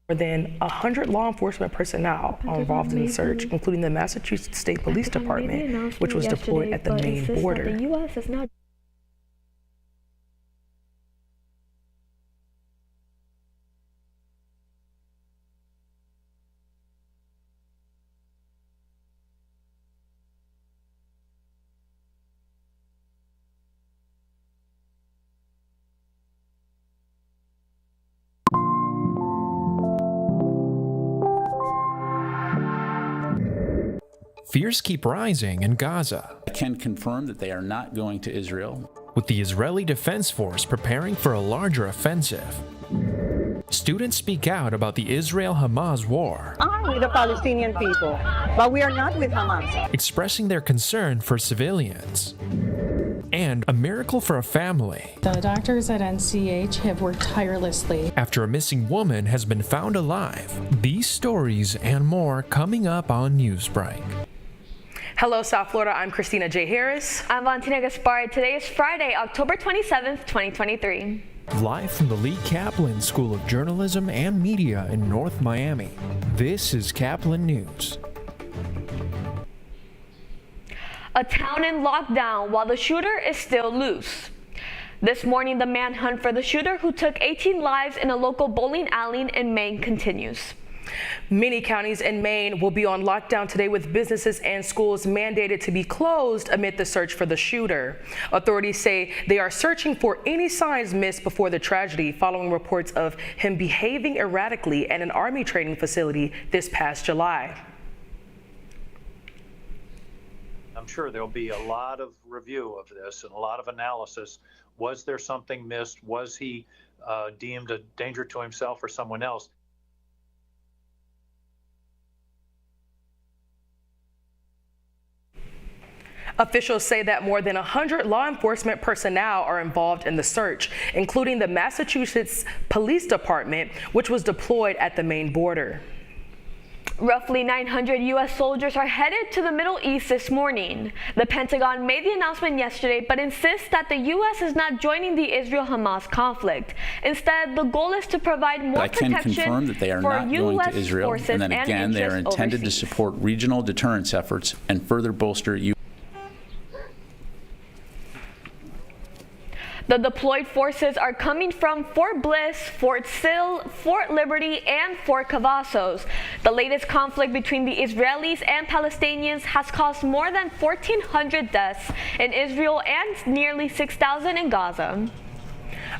More than 100 law enforcement personnel are involved in the search, including the Massachusetts State Police Department, which was deployed at the Maine border. The U.S. is not. Fears keep rising in Gaza. I can confirm that they are not going to Israel. With the Israeli Defense Force preparing for a larger offensive. Students speak out about the Israel-Hamas war. I'm with the Palestinian people, but we are not with Hamas. Expressing their concern for civilians. And a miracle for a family. The doctors at NCH have worked tirelessly. After a missing woman has been found alive. These stories and more coming up on Newsbreak. Hello, South Florida. I'm Christina J. Harris. I'm Valentina Gaspar. Today is Friday, October 27th, 2023. Live from the Lee Caplin School of Journalism and Media in North Miami, this is Caplin News. A town in lockdown while the shooter is still loose. This morning, the manhunt for the shooter who took 18 lives in a local bowling alley in Maine continues. Many counties in Maine will be on lockdown today, with businesses and schools mandated to be closed amid the search for the shooter. Authorities say they are searching for any signs missed before the tragedy, following reports of him behaving erratically at an Army training facility this past July. I'm sure there'll be a lot of review of this and a lot of analysis. Was there something missed? Was he deemed a danger to himself or someone else? Officials say that more than 100 law enforcement personnel are involved in the search, including the Massachusetts Police Department, which was deployed at the Maine border. Roughly 900 U.S. soldiers are headed to the Middle East this morning. The Pentagon made the announcement yesterday, but insists that the U.S. is not joining the Israel-Hamas conflict. Instead, the goal is to provide more protection for U.S. I can confirm that they are not going to Israel, and then again, they are intended to support regional deterrence efforts and further bolster U.S. The deployed forces are coming from Fort Bliss, Fort Sill, Fort Liberty, and Fort Cavazos. The latest conflict between the Israelis and Palestinians has caused more than 1,400 deaths in Israel and nearly 6,000 in Gaza.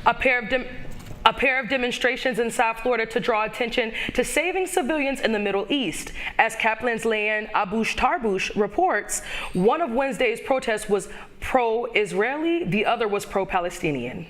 A pair of demonstrations in South Florida to draw attention to saving civilians in the Middle East. As Caplin's Leanne Abush-Tarbush reports, one of Wednesday's protests was pro-Israeli, the other was pro-Palestinian.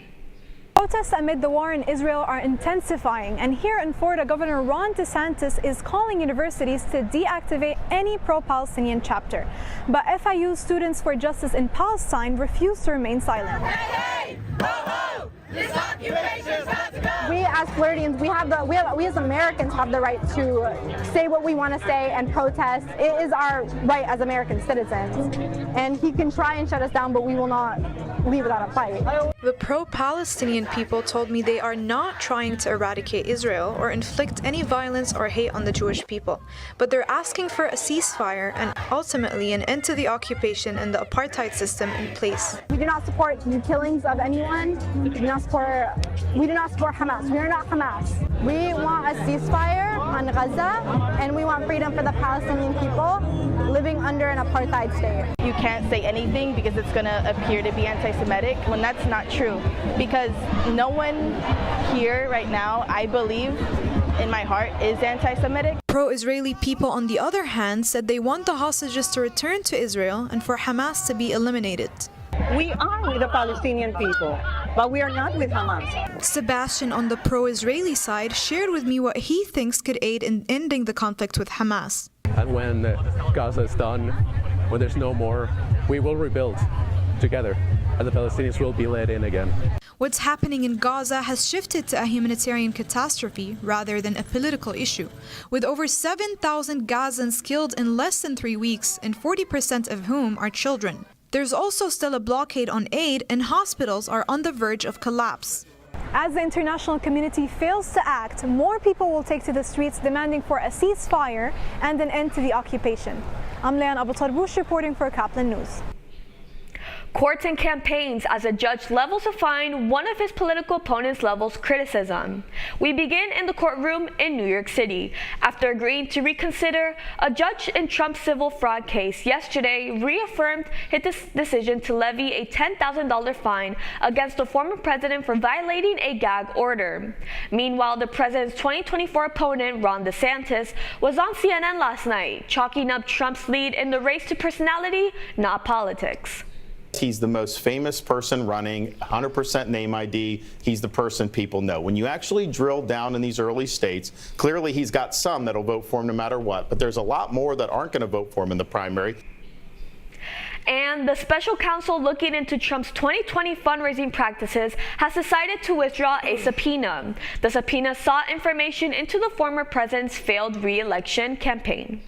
Protests amid the war in Israel are intensifying, and here in Florida, Governor Ron DeSantis is calling universities to deactivate any pro-Palestinian chapter. But FIU Students for Justice in Palestine refuse to remain silent. Hey, ho, ho! This occupation is not to go! We as Floridians, we as Americans have the right to say what we want to say and protest. It is our right as American citizens. And he can try and shut us down, but we will not leave without a fight. The pro-Palestinian people told me they are not trying to eradicate Israel or inflict any violence or hate on the Jewish people, but they're asking for a ceasefire and ultimately an end to the occupation and the apartheid system in place. We do not support the killings of anyone. We do not support Hamas. We are not Hamas. We want a ceasefire on Gaza, and we want freedom for the Palestinian people living under an apartheid state. You can't say anything because it's going to appear to be anti-Semitic when that's not true, because no one here right now, I believe in my heart, is anti-Semitic. Pro-Israeli people, on the other hand, said they want the hostages to return to Israel and for Hamas to be eliminated. We are with the Palestinian people, but we are not with Hamas. Sebastian, on the pro-Israeli side, shared with me what he thinks could aid in ending the conflict with Hamas. And when Gaza is done, when there's no more, we will rebuild together, and the Palestinians will be let in again. What's happening in Gaza has shifted to a humanitarian catastrophe rather than a political issue, with over 7,000 Gazans killed in less than 3 weeks, and 40% of whom are children. There's also still a blockade on aid, and hospitals are on the verge of collapse. As the international community fails to act, more people will take to the streets demanding for a ceasefire and an end to the occupation. I'm Leanne Abu Tarbouche reporting for Caplin News. Courts and campaigns as a judge levels a fine, one of his political opponents levels criticism. We begin in the courtroom in New York City. After agreeing to reconsider, a judge in Trump's civil fraud case yesterday reaffirmed his decision to levy a $10,000 fine against the former president for violating a gag order. Meanwhile, the president's 2024 opponent, Ron DeSantis, was on CNN last night, chalking up Trump's lead in the race to personality, not politics. He's the most famous person running, 100% name ID. He's the person people know. When you actually drill down in these early states, clearly he's got some that'll vote for him no matter what, but there's a lot more that aren't going to vote for him in the primary. And the special counsel looking into Trump's 2020 fundraising practices has decided to withdraw a subpoena. The subpoena sought information into the former president's failed re-election campaign.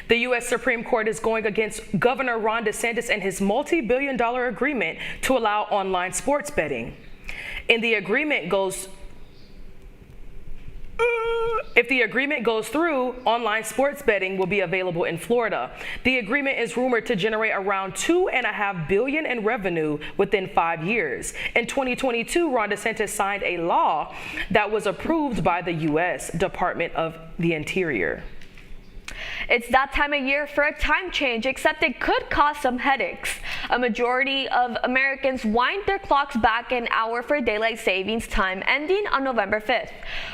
The U.S. Supreme Court is going against Governor Ron DeSantis and his multi-billion-dollar agreement to allow online sports betting. If the agreement goes through, online sports betting will be available in Florida. The agreement is rumored to generate around $2.5 billion in revenue within 5 years. In 2022, Ron DeSantis signed a law that was approved by the U.S. Department of the Interior. It's that time of year for a time change, except it could cause some headaches. A majority of Americans wind their clocks back an hour for daylight savings time ending on November 5th.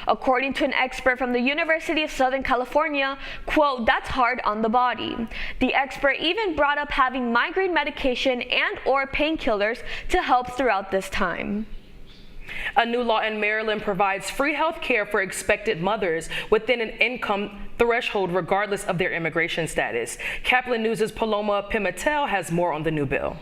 According to an expert from the University of Southern California, quote, "That's hard on the body." The expert even brought up having migraine medication and/or painkillers to help throughout this time. A new law in Maryland provides free health care for expectant mothers within an income threshold regardless of their immigration status. Caplin News' Paloma Pimentel has more on the new bill.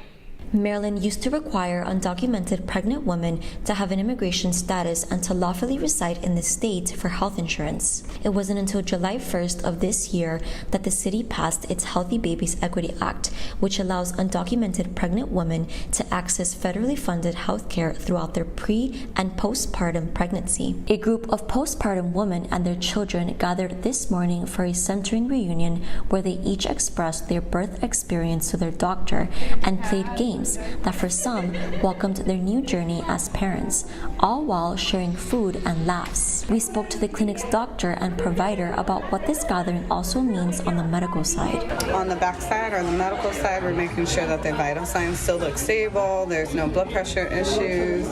Maryland used to require undocumented pregnant women to have an immigration status and to lawfully reside in the state for health insurance. It wasn't until July 1st of this year that the city passed its Healthy Babies Equity Act, which allows undocumented pregnant women to access federally funded health care throughout their pre- and postpartum pregnancy. A group of postpartum women and their children gathered this morning for a centering reunion where they each expressed their birth experience to their doctor and played games that for some welcomed their new journey as parents, all while sharing food and laughs. We spoke to the clinic's doctor and provider about what this gathering also means on the medical side. On the back side or the medical side, we're making sure that their vital signs still look stable, there's no blood pressure issues,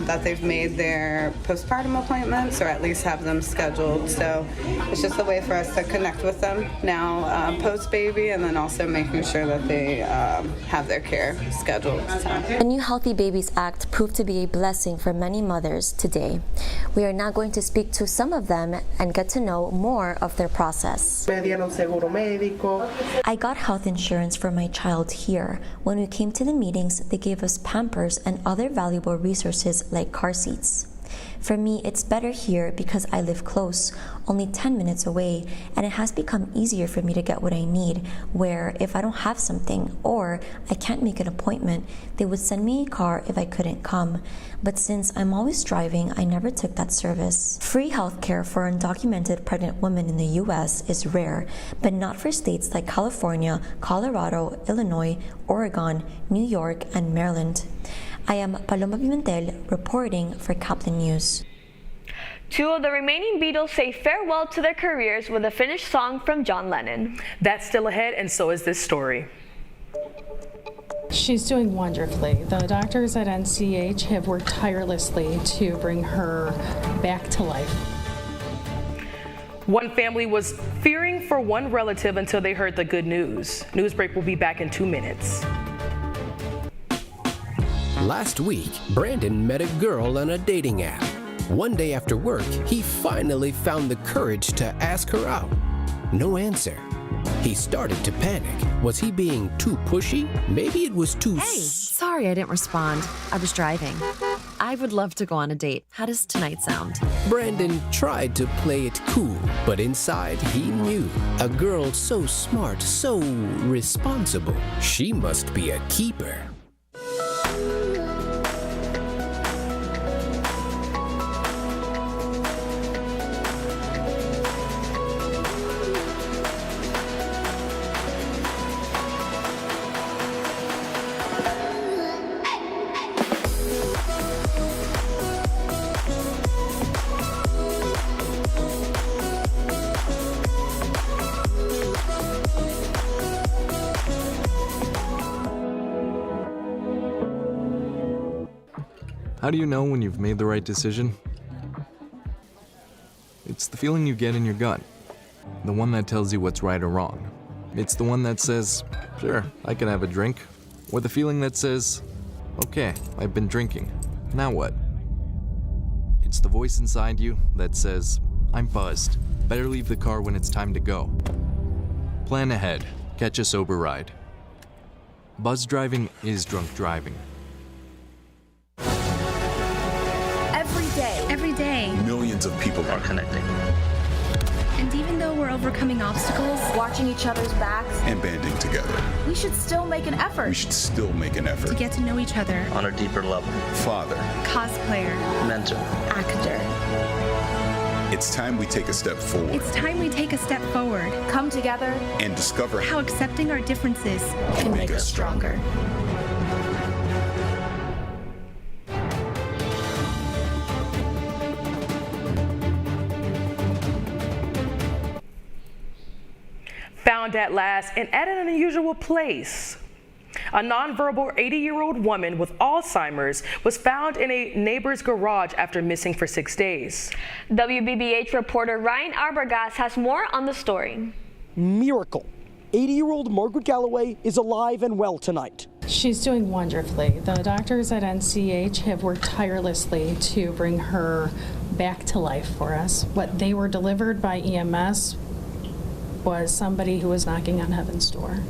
that they've made their postpartum appointments or at least have them scheduled. So it's just a way for us to connect with them now post-baby, and then also making sure that they have their care scheduled. The new Healthy Babies Act proved to be a blessing for many mothers today. We are now going to speak to some of them and get to know more of their process. I got health insurance for my child here. When we came to the meetings, they gave us Pampers and other valuable resources like car seats. For me, it's better here because I live close, only 10 minutes away, and it has become easier for me to get what I need, where if I don't have something or I can't make an appointment, they would send me a car if I couldn't come. But since I'm always driving, I never took that service. Free health care for undocumented pregnant women in the U.S. is rare, but not for states like California, Colorado, Illinois, Oregon, New York, and Maryland. I am Paloma Pimentel reporting for Caplin News. Two of the remaining Beatles say farewell to their careers with a finished song from John Lennon. That's still ahead, and so is this story. She's doing wonderfully. The doctors at NCH have worked tirelessly to bring her back to life. One family was fearing for one relative until they heard the good news. Newsbreak will be back in 2 minutes. Last week, Brandon met a girl on a dating app. One day after work, he finally found the courage to ask her out. No answer. He started to panic. Was he being too pushy? Maybe it was too... Hey, sorry I didn't respond. I was driving. I would love to go on a date. How does tonight sound? Brandon tried to play it cool, but inside he knew. A girl so smart, so responsible. She must be a keeper. How do you know when you've made the right decision? It's the feeling you get in your gut. The one that tells you what's right or wrong. It's the one that says, sure, I can have a drink. Or the feeling that says, okay, I've been drinking. Now what? It's the voice inside you that says, I'm buzzed. Better leave the car when it's time to go. Plan ahead. Catch a sober ride. Buzz driving is drunk driving. Every day, millions of people are connecting. And even though we're overcoming obstacles, watching each other's backs, and banding together, we should still make an effort. We should still make an effort to get to know each other on a deeper level. Father, cosplayer, mentor, actor. It's time we take a step forward. It's time we take a step forward. Come together and discover how accepting our differences can make us stronger. Found at last and at an unusual place. A nonverbal 80-year-old woman with Alzheimer's was found in a neighbor's garage after missing for 6 days. WBBH reporter Ryan Arbogast has more on the story. Miracle. 80-year-old Margaret Galloway is alive and well tonight. She's doing wonderfully. The doctors at NCH have worked tirelessly to bring her back to life for us. What they were delivered by EMS was somebody who was knocking on heaven's door.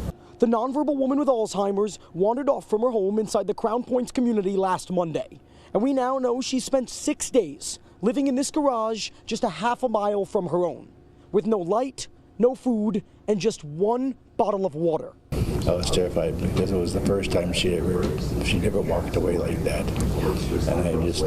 The nonverbal woman with Alzheimer's wandered off from her home inside the Crown Points community last Monday. And we now know she spent 6 days living in this garage just a half a mile from her own, with no light, no food, and just one bottle of water. I was terrified because it was the first time she never walked away like that. And I was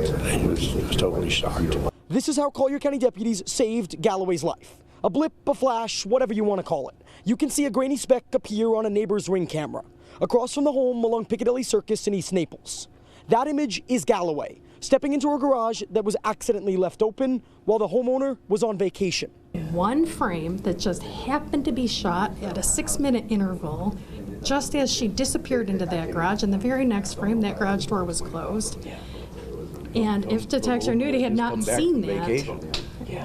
totally shocked. This is how Collier County deputies saved Galloway's life. A blip, a flash, whatever you want to call it. You can see a grainy speck appear on a neighbor's Ring camera, across from the home along Piccadilly Circus in East Naples. That image is Galloway, stepping into her garage that was accidentally left open while the homeowner was on vacation. One frame that just happened to be shot at a 6-minute interval, just as she disappeared into that garage, and the very next frame, that garage door was closed. And if Detective Nudie had not seen that,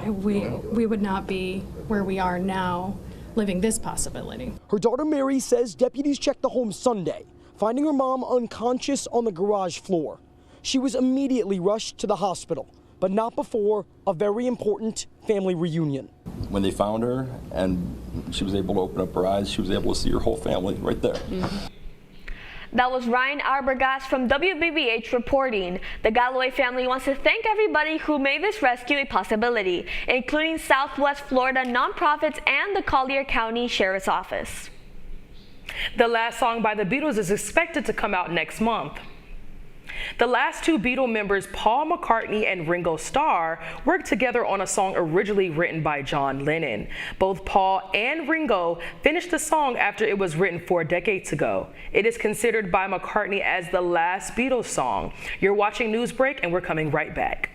we would not be where we are now, living this possibility. Her daughter Mary says deputies checked the home Sunday, finding her mom unconscious on the garage floor. She was immediately rushed to the hospital, but not before a very important family reunion. When they found her and she was able to open up her eyes, she was able to see her whole family right there. That was Ryan Arbogast from WBBH reporting. The Galloway family wants to thank everybody who made this rescue a possibility, including Southwest Florida nonprofits and the Collier County Sheriff's Office. The last song by the Beatles is expected to come out next month. The last two Beatle members, Paul McCartney and Ringo Starr, worked together on a song originally written by John Lennon. Both Paul and Ringo finished the song after it was written 4 decades ago. It is considered by McCartney as the last Beatles song. You're watching Newsbreak, and we're coming right back.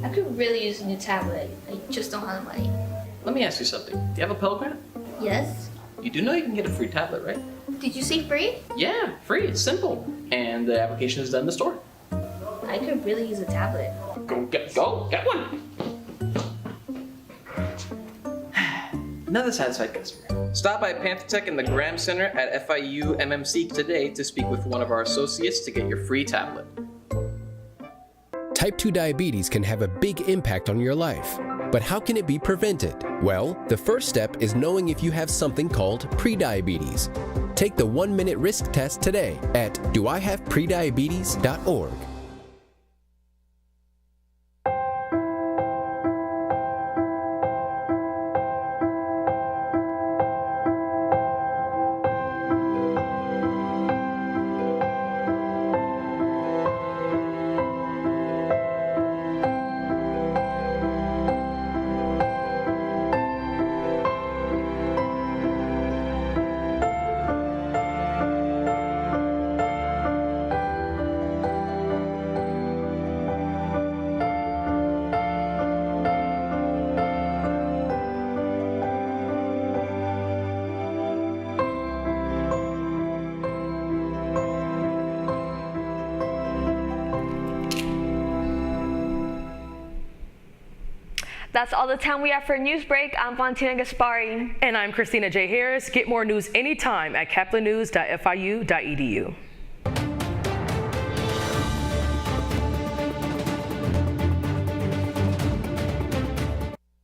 I could really use a new tablet. I just don't have the money. Let me ask you something. Do you have a Pell Grant? Yes? You do know you can get a free tablet, right? Did you say free? Yeah, free. It's simple. And the application is done in the store. I could really use a tablet. Go get one. Another satisfied customer. Stop by Pantotech in the Graham Center at FIU MMC today to speak with one of our associates to get your free tablet. Type 2 diabetes can have a big impact on your life. But how can it be prevented? Well, the first step is knowing if you have something called prediabetes. Take the 1-minute risk test today at doihaveprediabetes.org. That's all the time we have for Newsbreak. I'm Valentina Gaspari. And I'm Christina J. Harris. Get more news anytime at caplinnews.fiu.edu.